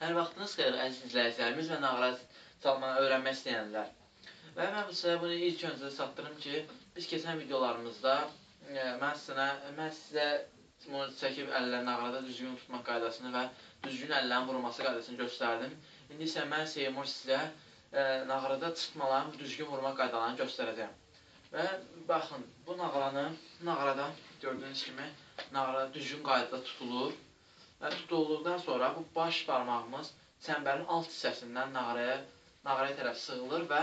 Hər vaxtınız xeyir əziz izləyicilərimiz və nağara çalmanı öyrənmək istəyənlər. Və mən sizə bunu ilk öncə çatdırım ki, biz keçən videolarımızda mən sizə bunu çəkib əllərin nağarada düzgün tutmaq qaydasını və düzgün əllərin vurulması qaydasını göstərdim. İndi isə mən Seymur sizə nağarada çıxmaların düzgün vurmaq qaydalarını göstərəcəm. Və baxın, bu nağarada gördüyünüz kimi nağara düzgün qaydada tutulur. Və tutulduqdan sonra bu baş barmağımız çəmbərin alt hissəsindən nağaraya tərəf sığılır və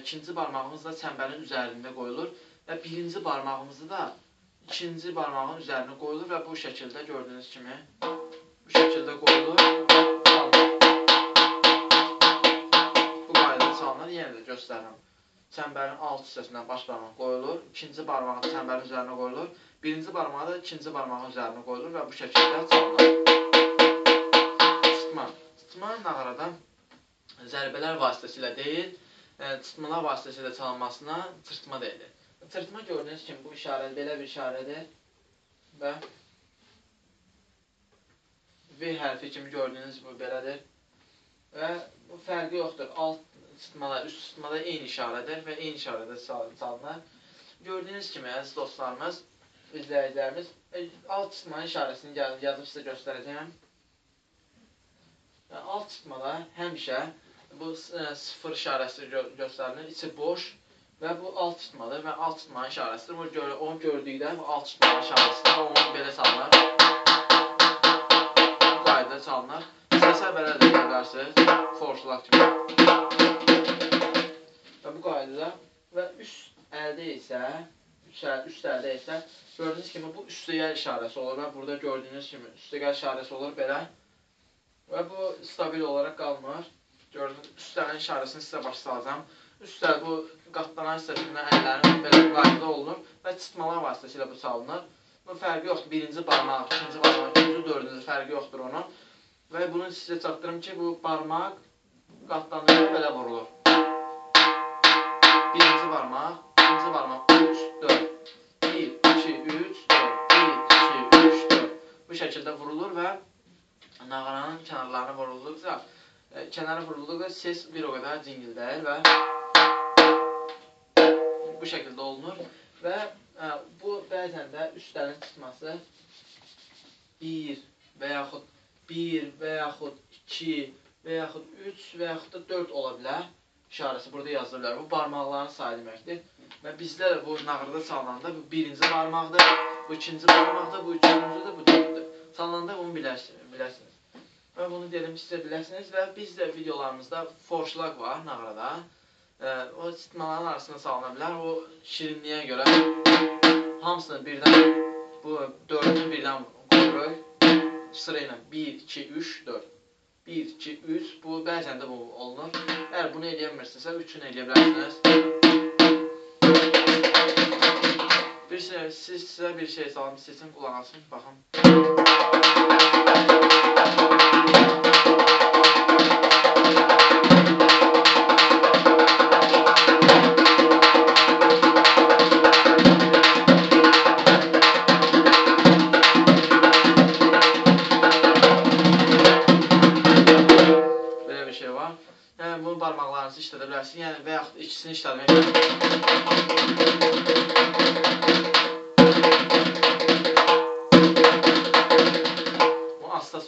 ikinci barmağımız da çəmbərin üzərində qoyulur və birinci barmağımızı da ikinci barmağın üzərinə qoyulur və bu şəkildə gördüyünüz kimi bu şəkildə qoyulur və çalınır. Bu qaydada çalınır, yenə də göstərirəm. Çəmbərin alt hissəsindən baş barmaq qoyulur, ikinci barmaq çəmbərin üzərinə qoyulur, birinci barmağı da ikinci barmağın üzərinə qoyulur və bu şəkildə çalınır. Çıxma. Çıxma nağarada zərbələr vasitəsilə deyil, çıxmalar vasitəsilə çalınmasına çırtma deyilir. Çırtma gördüyünüz kimi bu işarə belə bir işarədir və V hərfi kimi gördüyünüz bu belədir və bu fərqi yoxdur. Alt çıxmalar, üst çıxmada eyni işarədir və eyni işarədə çalınır. Gördüyünüz kimi əziz dostlarımız, izləyicilərimiz, alt çıxmanın işarəsini yazıb sizə göstərəcəyəm. Alt çıxmada həmişə bu sıfır işarəsi göstərilir, içi boş və bu alt çıxmadır və alt çıxmanın işarəsidir. Onu gördükdə bu alt çıxmanın işarəsidir, onu belə çalınır. Bu qaydada çalınır. İstəsə belə də edərsiniz, forçulaq kimi. Və bu qaydada və üst əldə isə gördüyünüz kimi bu üstəgəl işarəsi olur və burada gördüyünüz kimi üstəgəl işarəsi olur belə və bu stabil olaraq qalmır. Gördüyünüz üst əlin işarəsini sizə başa salacağım. Üst əl bu qatlanan hissəsindən əllərin belə qaydada olunur və çıxmalar vasitəsilə bu çalınır. Bu fərqi yoxdur. Birinci barmaq, ikinci barmaq, üçüncü, dördüncü fərqi yoxdur onun. Və bunu sizə çatdırım ki, bu barmaq qatlanır belə vurulur. Birinci barmaq, ikinci barmaq, 3, 4. 1, 2, 3, 4. 1, 2, 3, 4. Bu şəkildə vurulur və nağaranın kənarlarına vurulduqca ses bir o qədər cingildəyir və bu şəkildə olunur. Və bu bəzən də üst əlin çıxması 1 və yaxud 2 və yaxud 3 və yaxud da 4 ola bilər. İşarəsi burada yazılır. Bu barmaqların sayı deməkdir. Və bizdə də bu nağarada çalınanda bu birinci barmaqdır, bu ikinci barmaqdır, bu üçüncüdür, bu dördürdür. Çalınanda bunu bilirsiniz. Və bunu dedim sizə biləsiniz və biz də videolarımızda forçlaq var nağarada. O çıxmaların arasında çalına bilər. O şirinliyə görə hamısını birdən, bu dördünü birdən qoyuruq. Sırayla 1, 2, 3, 4. 1, 2, 3, bu bəzən də bu olunur. Əgər bunu eləyəmirsinizsə, üçünü eləyə bilərsiniz. Sizə bir şey salım, seçin, qulaq asın, baxın. Belə bir şey var. Yəni, bunu barmaqlarınızı işlədə bilərsiniz, yəni və yaxud ikisini işlətmək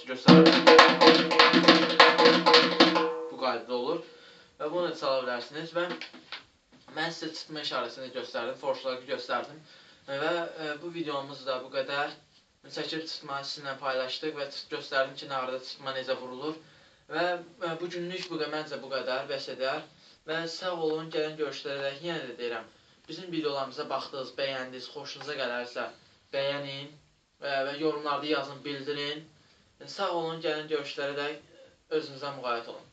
göstərir. Bu qaydada olur və bunu da çala bilərsiniz və mən sizə çıxma işarəsini göstərdim, forçları göstərdim və bu videomuz da bu qədər. Çəkib çıxmanı sizinlə paylaşdıq və göstərdim ki, nağarada çıxma necə vurulur və bugünlük məncə bu qədər, bəs edər və sağ olun, gələn görüşlərə yenə də deyirəm, bizim videolarımıza baxdınız, bəyəndiniz, xoşunuza gələrsə bəyənin və yorumlarda yazın, bildirin. Sağ olun, gəlin görüşlərə də özünüzə müğayət olun.